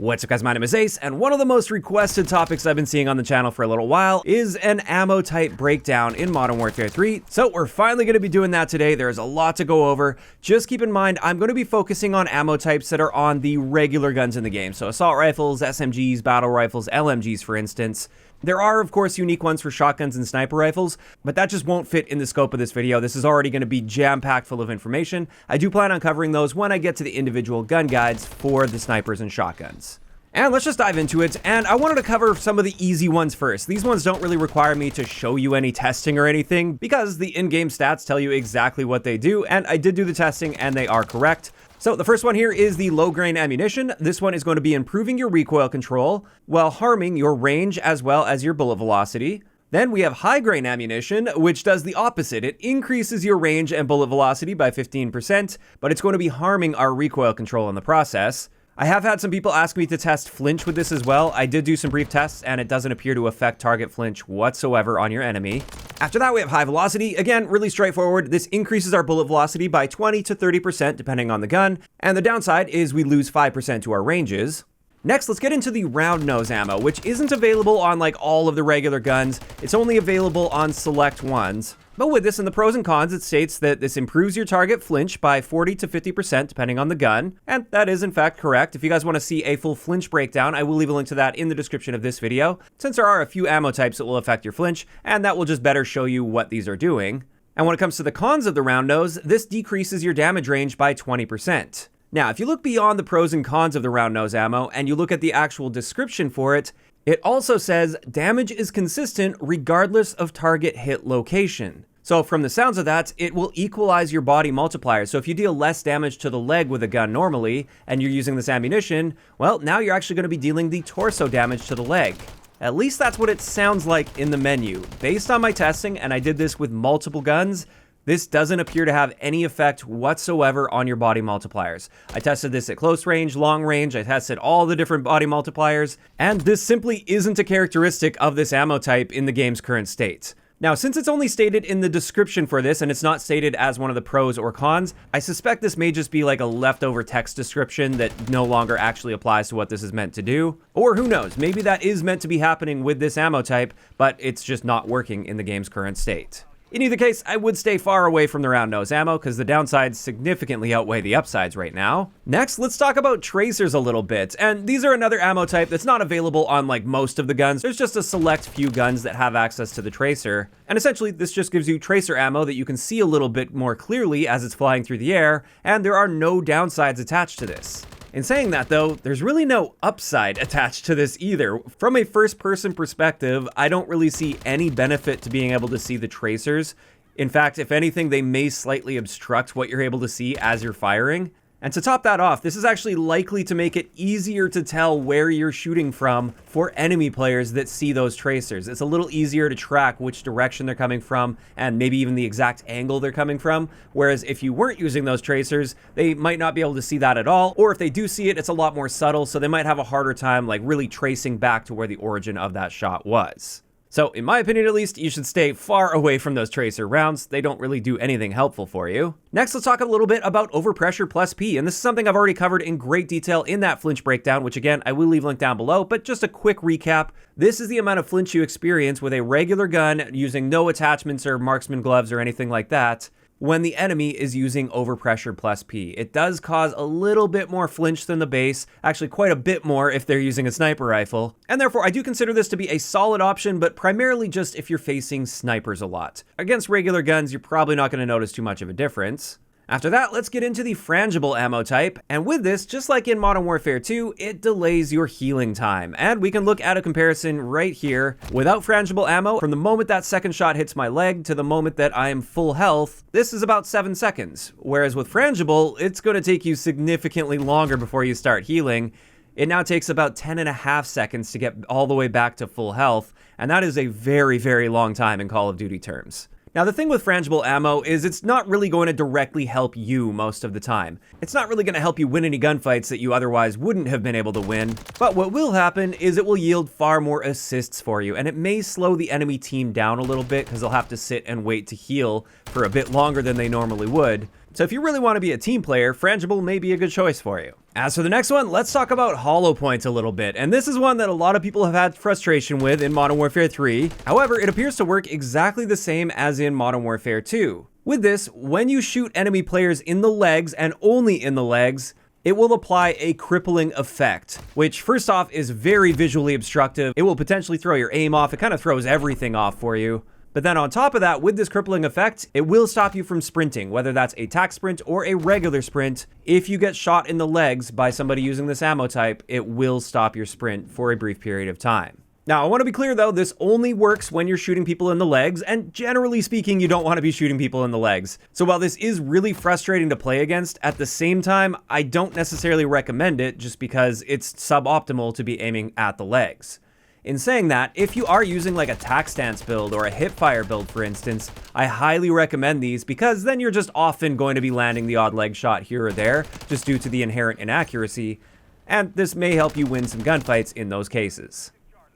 What's up guys, my name is Ace, and one of the most requested topics I've been seeing on the channel for a little while is an ammo type breakdown in Modern Warfare 3. So we're finally going to be doing that today. There's a lot to go over. Just keep in mind, I'm going to be focusing on ammo types that are on the regular guns in the game. So assault rifles, SMGs, battle rifles, LMGs for instance. There are, of course, unique ones for shotguns and sniper rifles, but that just won't fit in the scope of this video. This is already going to be jam-packed full of information. I do plan on covering those when I get to the individual gun guides for the snipers and shotguns. And let's just dive into it, and I wanted to cover some of the easy ones first. These ones don't really require me to show you any testing or anything, because the in-game stats tell you exactly what they do, and I did do the testing, and they are correct. So the first one here is the low-grain ammunition. This one is going to be improving your recoil control while harming your range as well as your bullet velocity. Then we have high-grain ammunition, which does the opposite. It increases your range and bullet velocity by 15%, but it's going to be harming our recoil control in the process. I have had some people ask me to test flinch with this as well. I did do some brief tests, and it doesn't appear to affect target flinch whatsoever on your enemy. After that, we have high velocity. Again, really straightforward. This increases our bullet velocity by 20 to 30% depending on the gun, and the downside is we lose 5% to our ranges. Next, let's get into the round nose ammo, which isn't available on like all of the regular guns. It's only available on select ones. But with this in the pros and cons, it states that this improves your target flinch by 40 to 50% depending on the gun. And that is in fact correct. If you guys want to see a full flinch breakdown, I will leave a link to that in the description of this video, since there are a few ammo types that will affect your flinch, and that will just better show you what these are doing. And when it comes to the cons of the round nose, this decreases your damage range by 20%. Now, if you look beyond the pros and cons of the round nose ammo and you look at the actual description for it, it also says damage is consistent regardless of target hit location. So from the sounds of that, it will equalize your body multiplier. So if you deal less damage to the leg with a gun normally, and you're using this ammunition, well, now you're actually going to be dealing the torso damage to the leg. At least that's what it sounds like in the menu. Based on my testing, and I did this with multiple guns, this doesn't appear to have any effect whatsoever on your body multipliers. I tested this at close range, long range, I tested all the different body multipliers, and this simply isn't a characteristic of this ammo type in the game's current state. Now, since it's only stated in the description for this, and it's not stated as one of the pros or cons, I suspect this may just be like a leftover text description that no longer actually applies to what this is meant to do. Or who knows, maybe that is meant to be happening with this ammo type, but it's just not working in the game's current state. In either case, I would stay far away from the round nose ammo because the downsides significantly outweigh the upsides right now. Next, let's talk about tracers a little bit. And these are another ammo type that's not available on like most of the guns. There's just a select few guns that have access to the tracer. And essentially, this just gives you tracer ammo that you can see a little bit more clearly as it's flying through the air, and there are no downsides attached to this. In saying that though, there's really no upside attached to this either. From a first-person perspective, I don't really see any benefit to being able to see the tracers. In fact, if anything, they may slightly obstruct what you're able to see as you're firing. And to top that off, this is actually likely to make it easier to tell where you're shooting from for enemy players that see those tracers. It's a little easier to track which direction they're coming from and maybe even the exact angle they're coming from. Whereas if you weren't using those tracers, they might not be able to see that at all. Or if they do see it, it's a lot more subtle, so they might have a harder time like really tracing back to where the origin of that shot was. So, in my opinion at least, you should stay far away from those tracer rounds. They don't really do anything helpful for you. Next, let's talk a little bit about Overpressured P, and this is something I've already covered in great detail in that flinch breakdown, which again, I will leave a link down below, but just a quick recap. This is the amount of flinch you experience with a regular gun using no attachments or marksman gloves or anything like that when the enemy is using Overpressured P. It does cause a little bit more flinch than the base, actually quite a bit more if they're using a sniper rifle, and therefore I do consider this to be a solid option, but primarily just if you're facing snipers a lot. Against regular guns, you're probably not going to notice too much of a difference. After that, let's get into the Frangible ammo type, and with this, just like in Modern Warfare 2, it delays your healing time. And we can look at a comparison right here. Without Frangible ammo, from the moment that second shot hits my leg to the moment that I am full health, this is about 7 seconds. Whereas with Frangible, it's going to take you significantly longer before you start healing. It now takes about 10.5 seconds to get all the way back to full health, and that is a very, very long time in Call of Duty terms. Now, the thing with Frangible ammo is it's not really going to directly help you most of the time. It's not really going to help you win any gunfights that you otherwise wouldn't have been able to win. But what will happen is it will yield far more assists for you, and it may slow the enemy team down a little bit because they'll have to sit and wait to heal for a bit longer than they normally would. So if you really want to be a team player, Frangible may be a good choice for you. As for the next one, let's talk about hollow points a little bit. And this is one that a lot of people have had frustration with in Modern Warfare 3. However, it appears to work exactly the same as in Modern Warfare 2. With this, when you shoot enemy players in the legs and only in the legs, it will apply a crippling effect, which first off is very visually obstructive. It will potentially throw your aim off. It kind of throws everything off for you. But then on top of that, with this crippling effect, it will stop you from sprinting, whether that's a tac sprint or a regular sprint. If you get shot in the legs by somebody using this ammo type, it will stop your sprint for a brief period of time. Now, I want to be clear though, this only works when you're shooting people in the legs, and generally speaking, you don't want to be shooting people in the legs. So while this is really frustrating to play against, at the same time, I don't necessarily recommend it just because it's suboptimal to be aiming at the legs. In saying that, if you are using like a tac stance build or a hipfire build, for instance, I highly recommend these because then you're just often going to be landing the odd leg shot here or there just due to the inherent inaccuracy, and this may help you win some gunfights in those cases.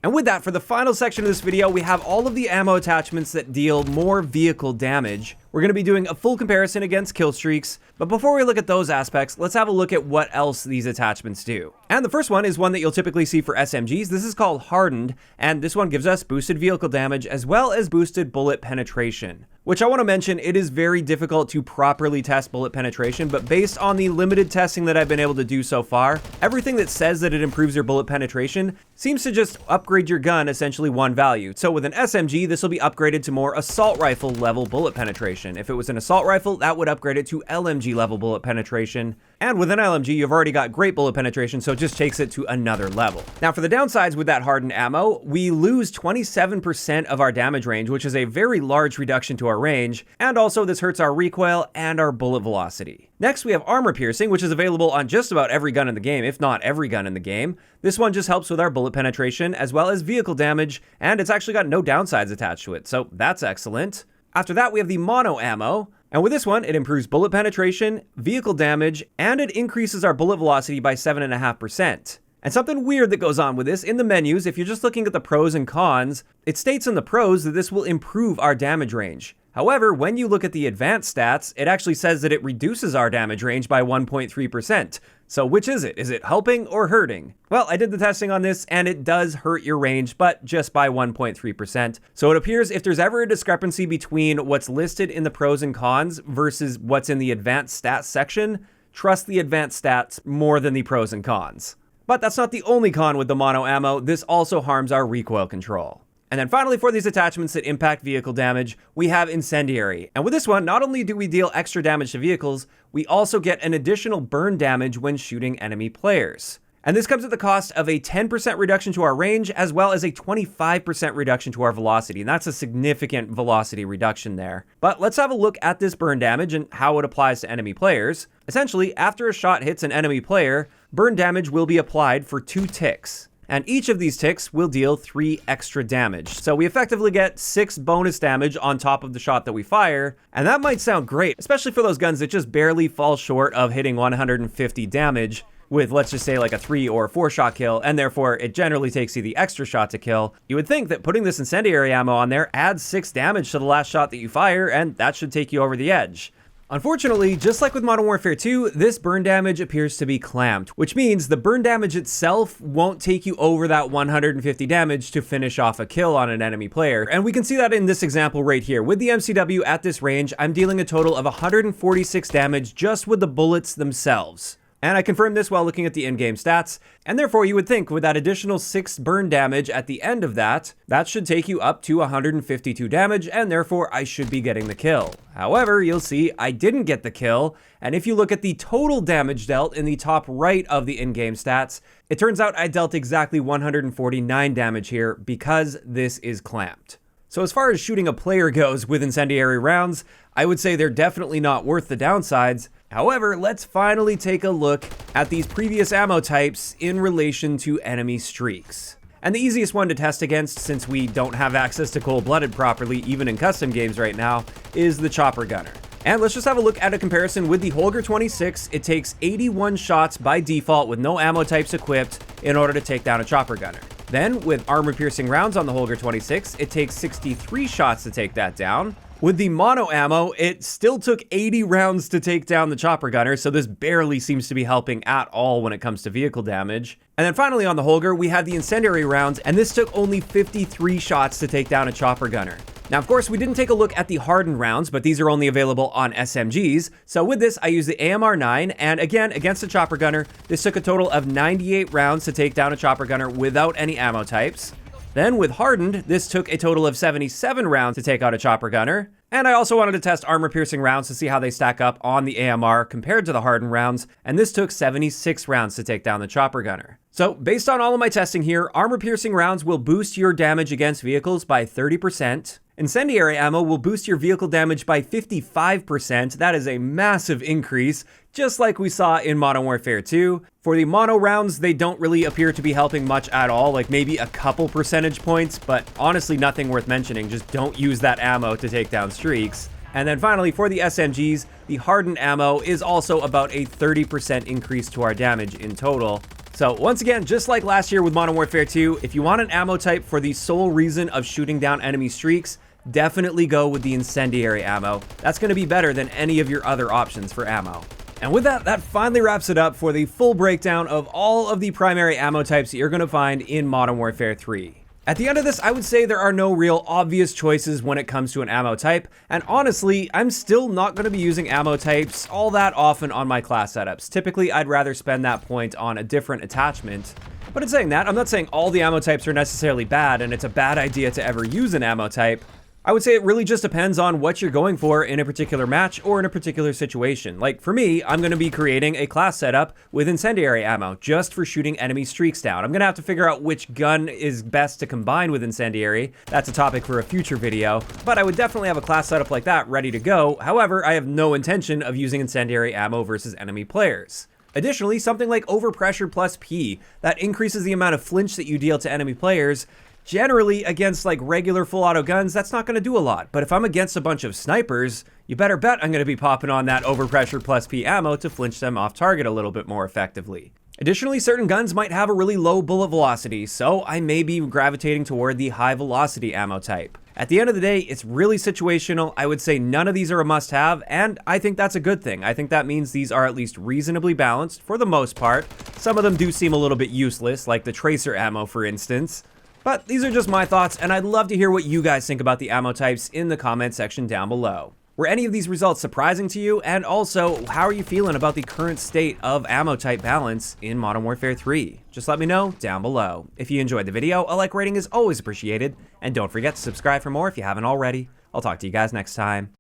And with that, for the final section of this video, we have all of the ammo attachments that deal more vehicle damage. We're going to be doing a full comparison against kill streaks, but before we look at those aspects, let's have a look at what else these attachments do. And the first one is one that you'll typically see for SMGs. This is called Hardened, and this one gives us boosted vehicle damage as well as boosted bullet penetration. Which I want to mention, it is very difficult to properly test bullet penetration, but based on the limited testing that I've been able to do so far, everything that says that it improves your bullet penetration seems to just upgrade your gun essentially one value. So with an SMG, this will be upgraded to more assault rifle level bullet penetration. If it was an assault rifle, that would upgrade it to LMG level bullet penetration. And with an LMG, you've already got great bullet penetration, so it just takes it to another level. Now for the downsides with that hardened ammo, we lose 27% of our damage range, which is a very large reduction to our range, and also this hurts our recoil and our bullet velocity. Next, we have armor piercing, which is available on just about every gun in the game, if not every gun in the game. This one just helps with our bullet penetration as well as vehicle damage, and it's actually got no downsides attached to it, so that's excellent. After that, we have the mono ammo, and with this one, it improves bullet penetration, vehicle damage, and it increases our bullet velocity by 7.5%. And something weird that goes on with this, in the menus, if you're just looking at the pros and cons, it states in the pros that this will improve our damage range. However, when you look at the advanced stats, it actually says that it reduces our damage range by 1.3%. So which is it? Is it helping or hurting? Well, I did the testing on this and it does hurt your range, but just by 1.3%. So it appears if there's ever a discrepancy between what's listed in the pros and cons versus what's in the advanced stats section, trust the advanced stats more than the pros and cons. But that's not the only con with the mono ammo. This also harms our recoil control. And then finally, for these attachments that impact vehicle damage, we have Incendiary. And with this one, not only do we deal extra damage to vehicles, we also get an additional burn damage when shooting enemy players. And this comes at the cost of a 10% reduction to our range, as well as a 25% reduction to our velocity. And that's a significant velocity reduction there. But let's have a look at this burn damage and how it applies to enemy players. Essentially, after a shot hits an enemy player, burn damage will be applied for 2 ticks. And each of these ticks will deal 3 extra damage. So we effectively get 6 bonus damage on top of the shot that we fire. And that might sound great, especially for those guns that just barely fall short of hitting 150 damage with, let's just say, like a 3 or 4 shot kill, and therefore it generally takes you the extra shot to kill. You would think that putting this incendiary ammo on there adds 6 damage to the last shot that you fire, and that should take you over the edge. Unfortunately, just like with Modern Warfare 2, this burn damage appears to be clamped, which means the burn damage itself won't take you over that 150 damage to finish off a kill on an enemy player. And we can see that in this example right here. With the MCW at this range, I'm dealing a total of 146 damage just with the bullets themselves. And I confirmed this while looking at the in-game stats, and therefore you would think with that additional 6 burn damage at the end of that, that should take you up to 152 damage, and therefore I should be getting the kill. However, you'll see I didn't get the kill, and if you look at the total damage dealt in the top right of the in-game stats, it turns out I dealt exactly 149 damage here because this is clamped. So as far as shooting a player goes with incendiary rounds, I would say they're definitely not worth the downsides. However, let's finally take a look at these previous ammo types in relation to enemy streaks. And the easiest one to test against, since we don't have access to cold-blooded properly, even in custom games right now, is the chopper gunner. And let's just have a look at a comparison with the Holger 26. It takes 81 shots by default with no ammo types equipped in order to take down a chopper gunner. Then, with armor-piercing rounds on the Holger 26, it takes 63 shots to take that down. With the mono ammo, it still took 80 rounds to take down the chopper gunner, so this barely seems to be helping at all when it comes to vehicle damage. And then finally on the Holger, we have the incendiary rounds, and this took only 53 shots to take down a chopper gunner. Now, of course, we didn't take a look at the hardened rounds, but these are only available on SMGs. So with this, I used the AMR-9, and again, against a chopper gunner, this took a total of 98 rounds to take down a chopper gunner without any ammo types. Then with hardened, this took a total of 77 rounds to take out a chopper gunner. And I also wanted to test armor-piercing rounds to see how they stack up on the AMR compared to the hardened rounds, and this took 76 rounds to take down the chopper gunner. So based on all of my testing here, armor-piercing rounds will boost your damage against vehicles by 30%. Incendiary ammo will boost your vehicle damage by 55%. That is a massive increase, just like we saw in Modern Warfare 2. For the mono rounds, they don't really appear to be helping much at all, like maybe a couple percentage points, but honestly nothing worth mentioning. Just don't use that ammo to take down streaks. And then finally, for the SMGs, the hardened ammo is also about a 30% increase to our damage in total. So once again, just like last year with Modern Warfare 2, if you want an ammo type for the sole reason of shooting down enemy streaks, definitely go with the incendiary ammo. That's going to be better than any of your other options for ammo. And with that, that finally wraps it up for the full breakdown of all of the primary ammo types that you're going to find in Modern Warfare 3. At the end of this, I would say there are no real obvious choices when it comes to an ammo type, and honestly, I'm still not going to be using ammo types all that often on my class setups. Typically, I'd rather spend that point on a different attachment. But in saying that, I'm not saying all the ammo types are necessarily bad, and it's a bad idea to ever use an ammo type. I would say it really just depends on what you're going for in a particular match or in a particular situation. Like for me, I'm going to be creating a class setup with incendiary ammo just for shooting enemy streaks down. I'm going to have to figure out which gun is best to combine with incendiary. That's a topic for a future video, but I would definitely have a class setup like that ready to go. However, I have no intention of using incendiary ammo versus enemy players. Additionally, something like Overpressured P, that increases the amount of flinch that you deal to enemy players. Generally, against like regular full auto guns, that's not going to do a lot. But if I'm against a bunch of snipers, you better bet I'm going to be popping on that Overpressured P ammo to flinch them off target a little bit more effectively. Additionally, certain guns might have a really low bullet velocity, so I may be gravitating toward the high velocity ammo type. At the end of the day, it's really situational. I would say none of these are a must-have, and I think that's a good thing. I think that means these are at least reasonably balanced for the most part. Some of them do seem a little bit useless, like the tracer ammo, for instance. But these are just my thoughts, and I'd love to hear what you guys think about the ammo types in the comment section down below. Were any of these results surprising to you? And also, how are you feeling about the current state of ammo type balance in Modern Warfare 3? Just let me know down below. If you enjoyed the video, a like rating is always appreciated, and don't forget to subscribe for more if you haven't already. I'll talk to you guys next time.